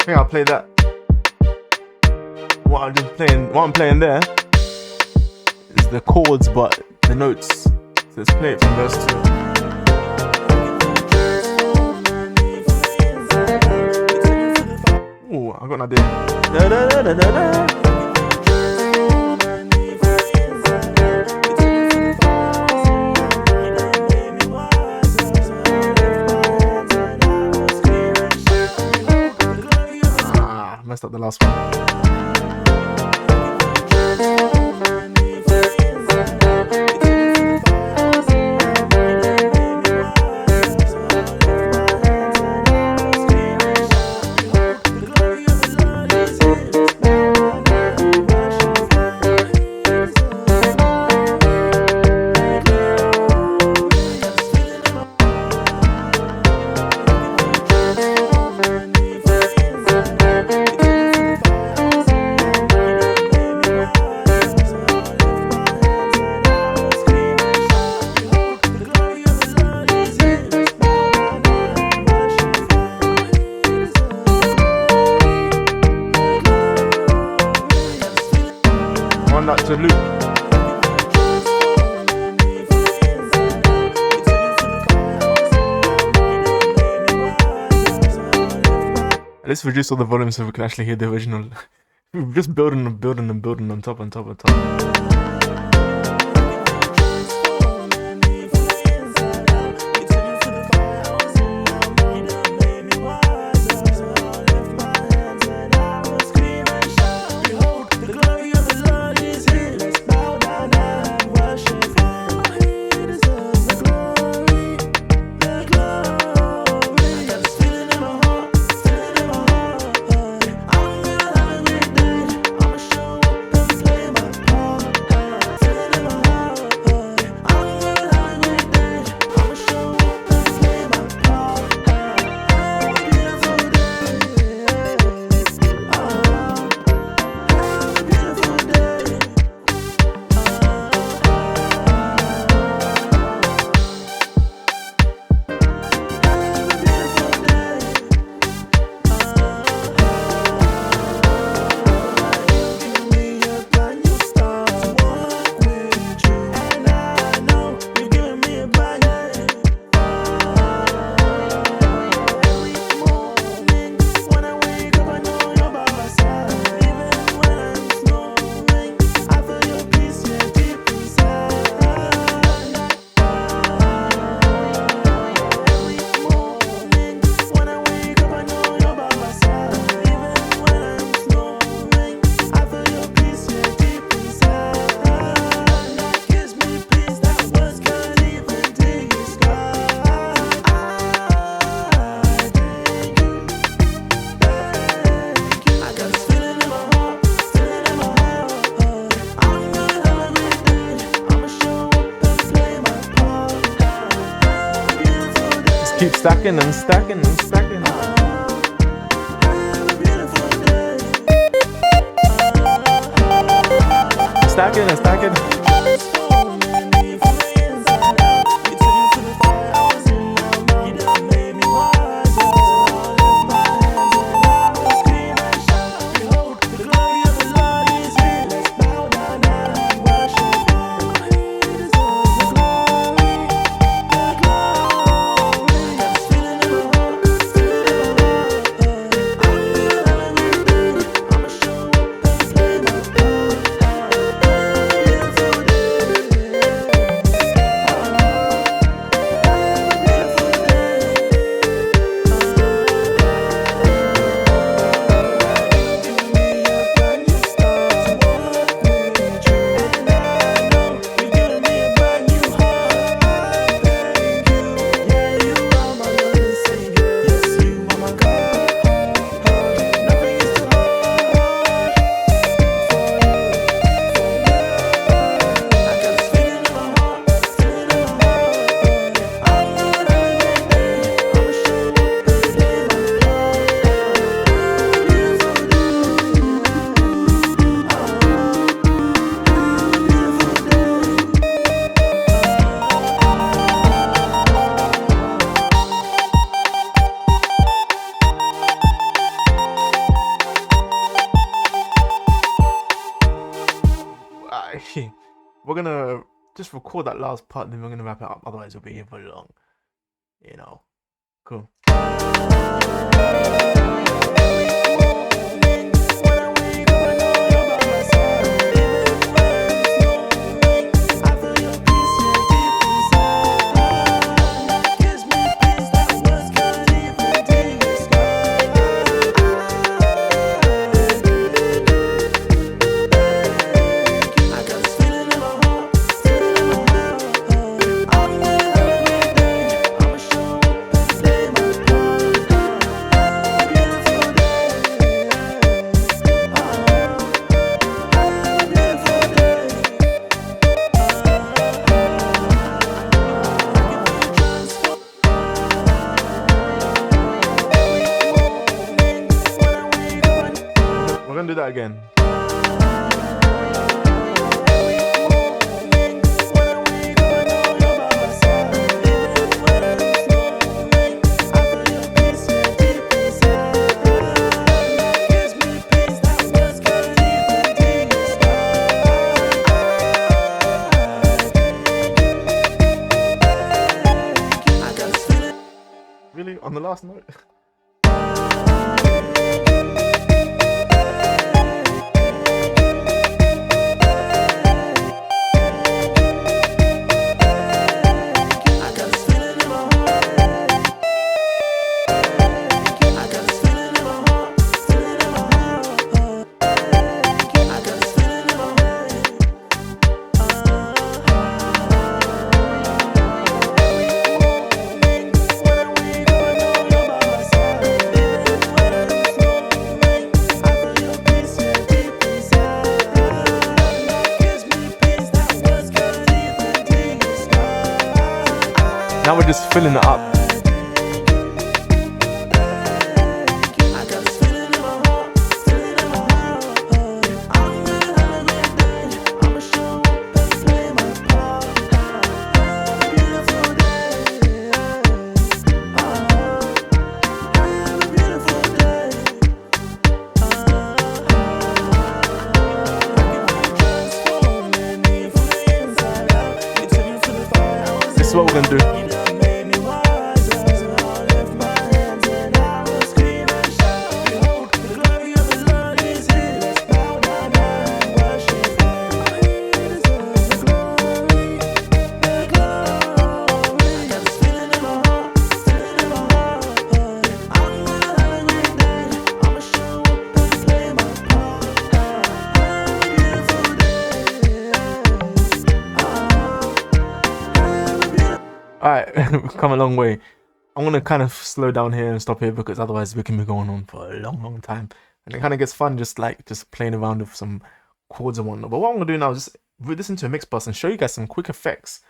I think I'll play that. What I'm playing there is the chords, but the notes. So let's play it from verse 2. Oh, I got an idea. Da, da, da, da, da, da. Messed up the last one. run that to loop. Let's reduce all the volume so we can actually hear the original. We're just building on top. Keep stacking and stacking and stacking. Stacking and stacking. We're gonna just record that last part, then we're gonna wrap it up. Otherwise, we'll be here for long. You know, cool. you on the last note. Now we're just filling it up. This is what we're gonna do. Alright, we've come a long way. I'm gonna kind of slow down here and stop here because otherwise we can be going on for a long time. And it kind of gets fun just playing around with some chords and whatnot. But what I'm gonna do now is just route this into a mix bus and show you guys some quick effects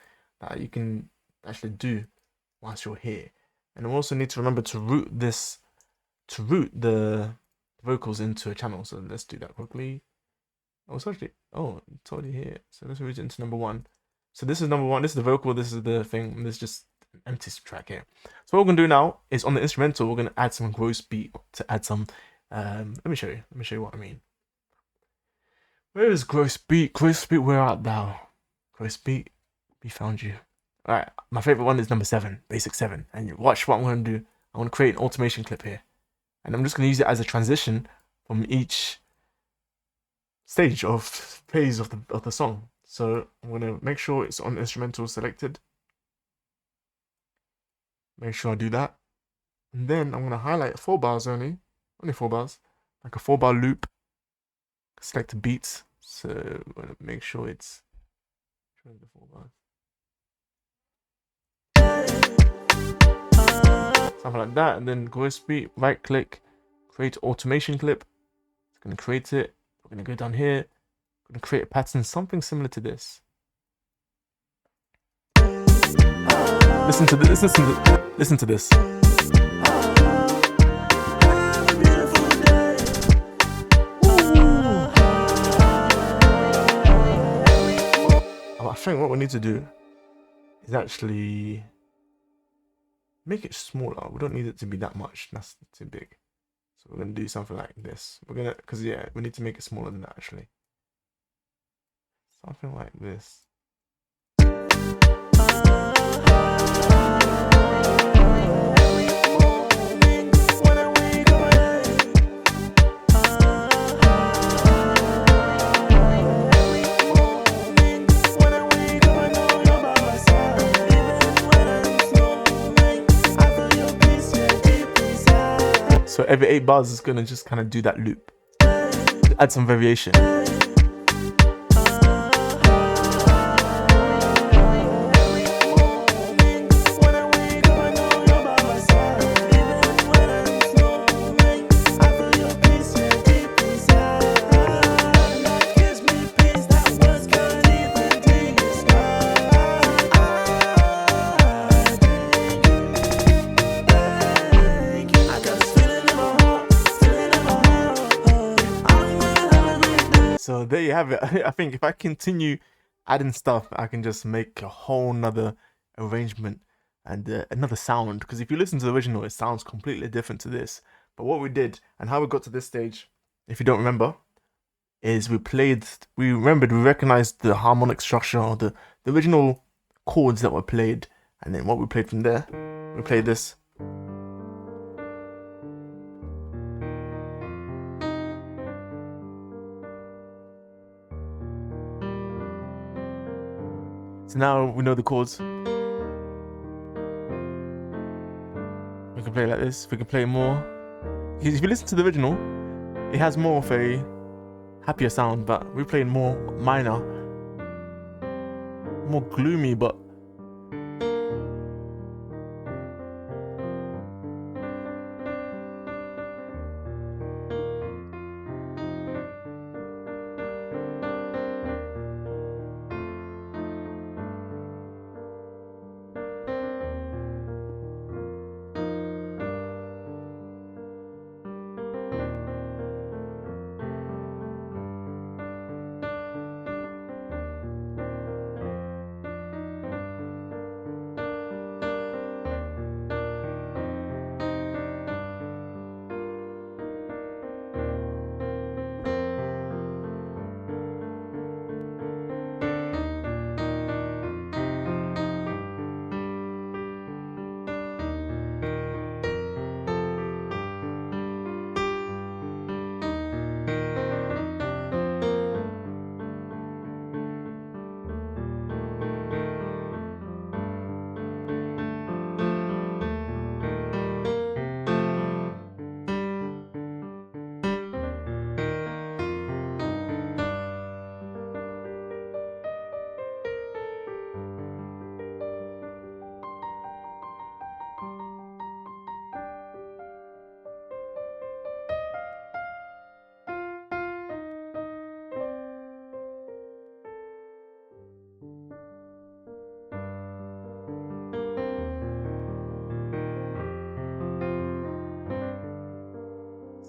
that you can actually do whilst you're here. And we also need to remember to route the vocals into a channel. So let's do that quickly. Oh, it's actually, oh, it's already here. So let's route it into number 1. So this is number 1, this is the vocal, this is the thing, and this is just an empty track here. So what we're gonna do now is on the instrumental, we're gonna add some gross beat to add some, let me show you what I mean. Where is gross beat? Gross beat, where art thou? Gross beat, we found you. Alright, my favorite one is number 7, basic 7. And watch what I'm gonna do. I'm gonna create an automation clip here. And I'm just gonna use it as a transition from each stage of phase of the song. So I'm gonna make sure it's on instrumental selected. Make sure I do that. And then I'm gonna highlight 4 bars only 4 bars, like a 4-bar loop. Select the beats. So I'm gonna make sure it's the 4 bars. Something like that, and then gross beat, right click, create automation clip. It's gonna create it. We're gonna go down here. We're gonna create a pattern, something similar to this. Listen to this. Listen to this. I think what we need to do is actually make it smaller. We don't need it to be that much. That's too big. So we're gonna do something like this. We're gonna, because yeah, we need to make it smaller than that actually. Something like this. So every 8 bars is gonna just kind of do that loop. Add some variation. So there you have it. I think if I continue adding stuff, I can just make a whole nother arrangement and another sound. Because if you listen to the original, it sounds completely different to this. But what we did and how we got to this stage, if you don't remember, is we recognized the harmonic structure or the original chords that were played. And then what we played from there, we played this. So now we know the chords. We can play like this. We can play more. If you listen to the original, it has more of a happier sound, but we're playing more minor, more gloomy, but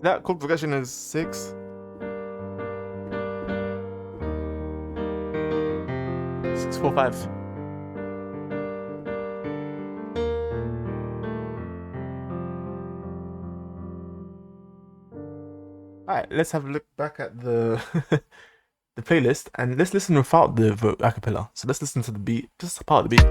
that chord progression is 6. 6, 4, 5. Alright, let's have a look back at the the playlist and let's listen without the acapella. So let's listen to the beat, just a part of the beat.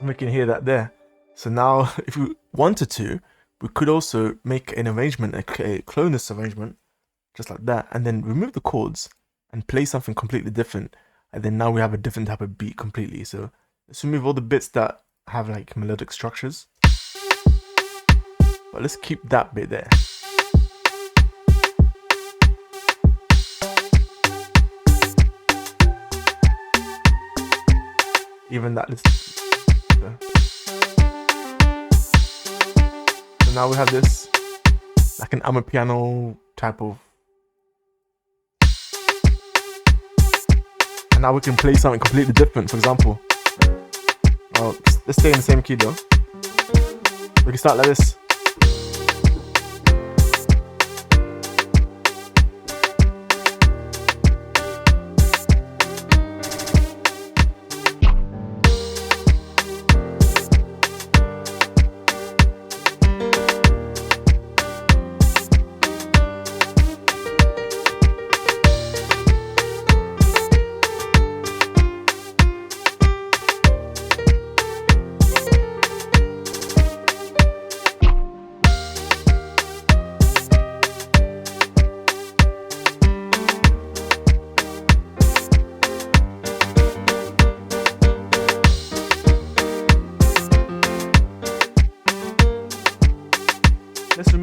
We can hear that there. So now if we wanted to, we could also make an arrangement, a clonus arrangement, just like that, and then remove the chords and play something completely different, and then now we have a different type of beat completely. So let's remove all the bits that have like melodic structures, but let's keep that bit there. Even that, so now we have this like an amapiano type of, and now we can play something completely different. For example, let's stay in the same key though. We can start like this.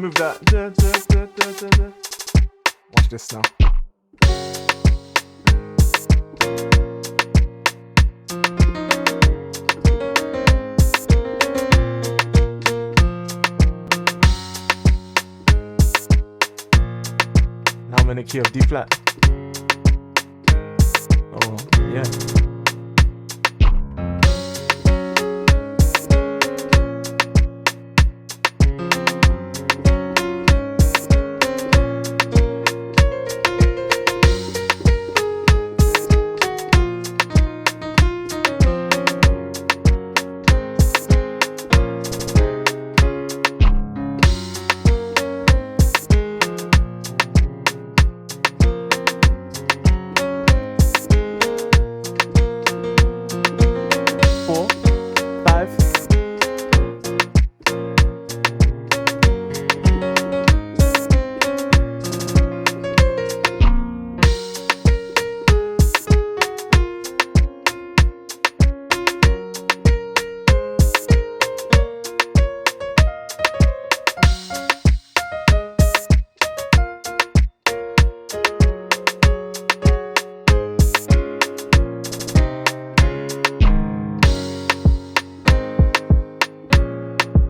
remove that. Watch this now. Now I'm in the key of D flat. Oh, yeah.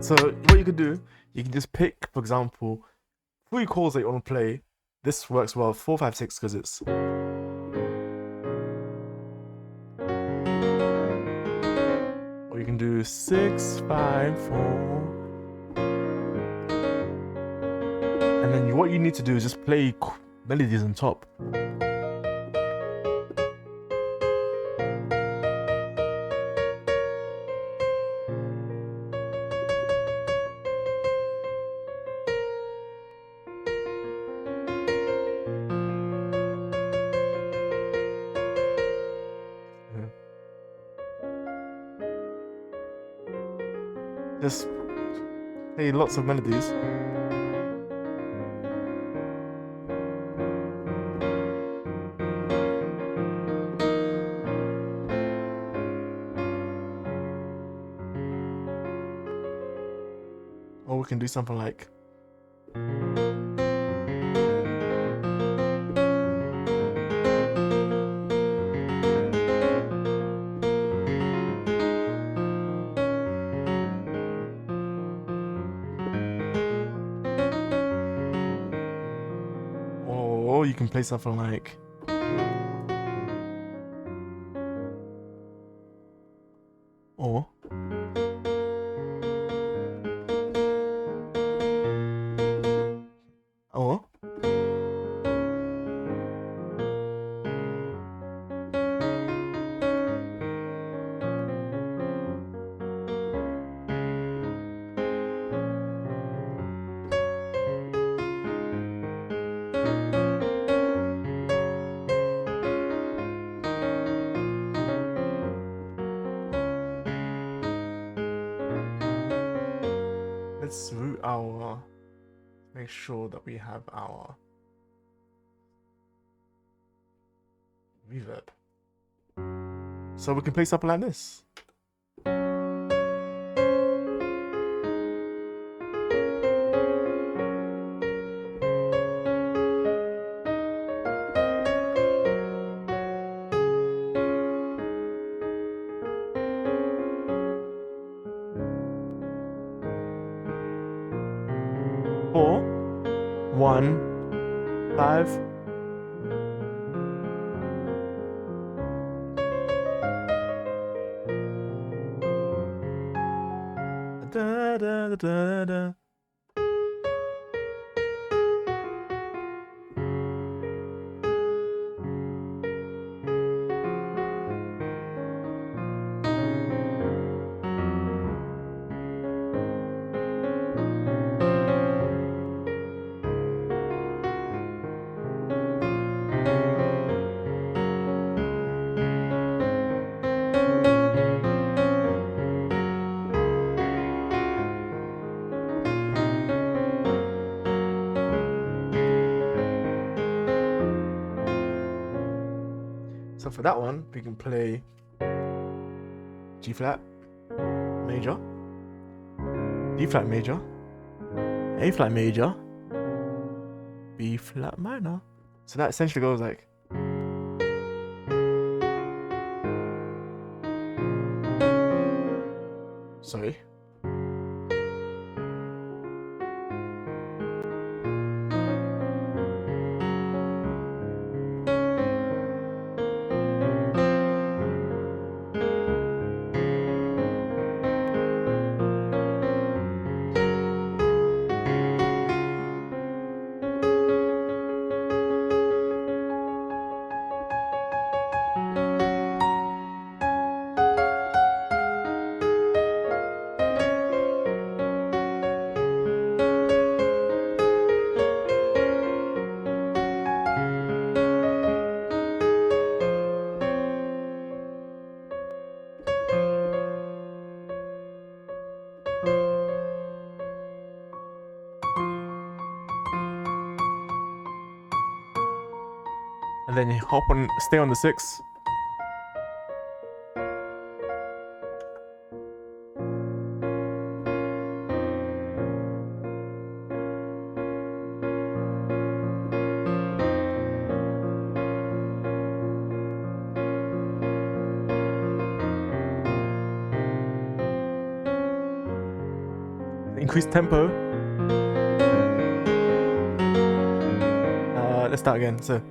So what you could do, you can just pick, for example, 3 chords that you want to play. This works well, 4, 5, 6, because it's or you can do 6, 5, 4, and then what you need to do is just play melodies on top. Just play lots of melodies. Or we can do something like or you can play something like or let's route our, make sure that we have our reverb. So we can play something like this. Four, 1, 5. Da, da, da, da. So for that one, we can play G flat major, D flat major, A flat major, B flat minor. So that essentially goes like. Sorry. And then you hop on, stay on the 6. Increase tempo. Let's start again. So.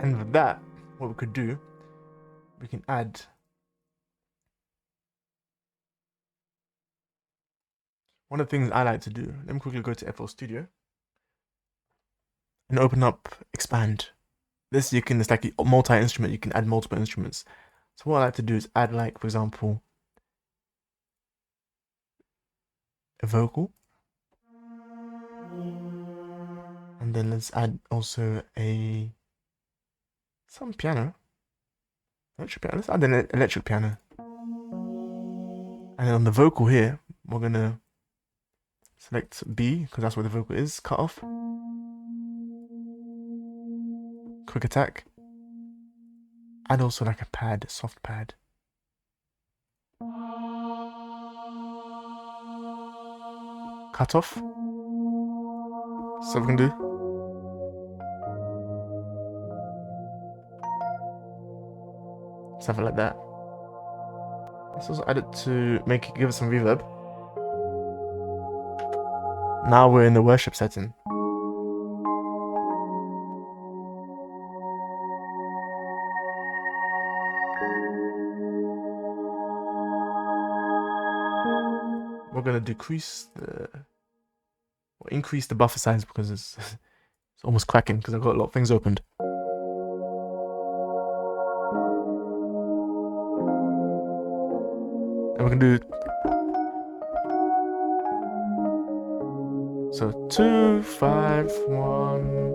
And with that, what we could do, we can add one of the things I like to do. Let me quickly go to FL Studio and open up Expand. This it's like a multi-instrument, you can add multiple instruments. So what I like to do is add, like, for example, a vocal. And then let's add also some piano. Electric piano. Let's add an electric piano. And then on the vocal here, we're gonna select B, because that's where the vocal is, cut off. Quick attack. Add also like a pad, soft pad. Cut off. So we can do. Something like that. Let's also add it to give it some reverb. Now we're in the worship setting. We're gonna increase the buffer size because it's almost cracking because I've got a lot of things opened. And we can do so 2, 5, 1.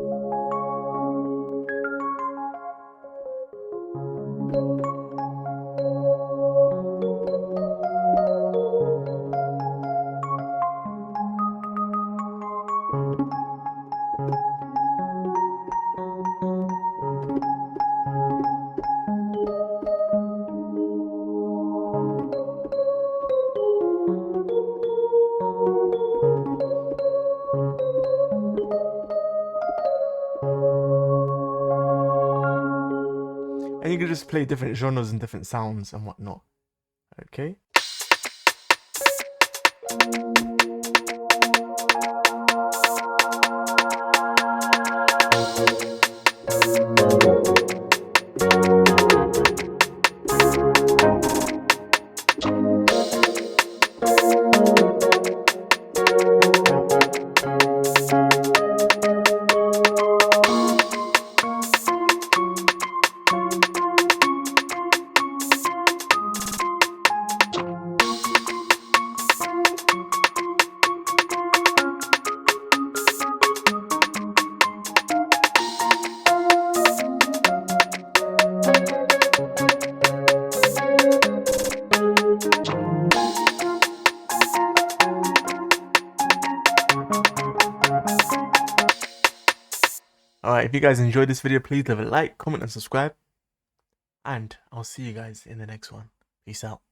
And you can just play different genres and different sounds and whatnot. Okay. Alright, if you guys enjoyed this video, please leave a like, comment and subscribe. And I'll see you guys in the next one. Peace out.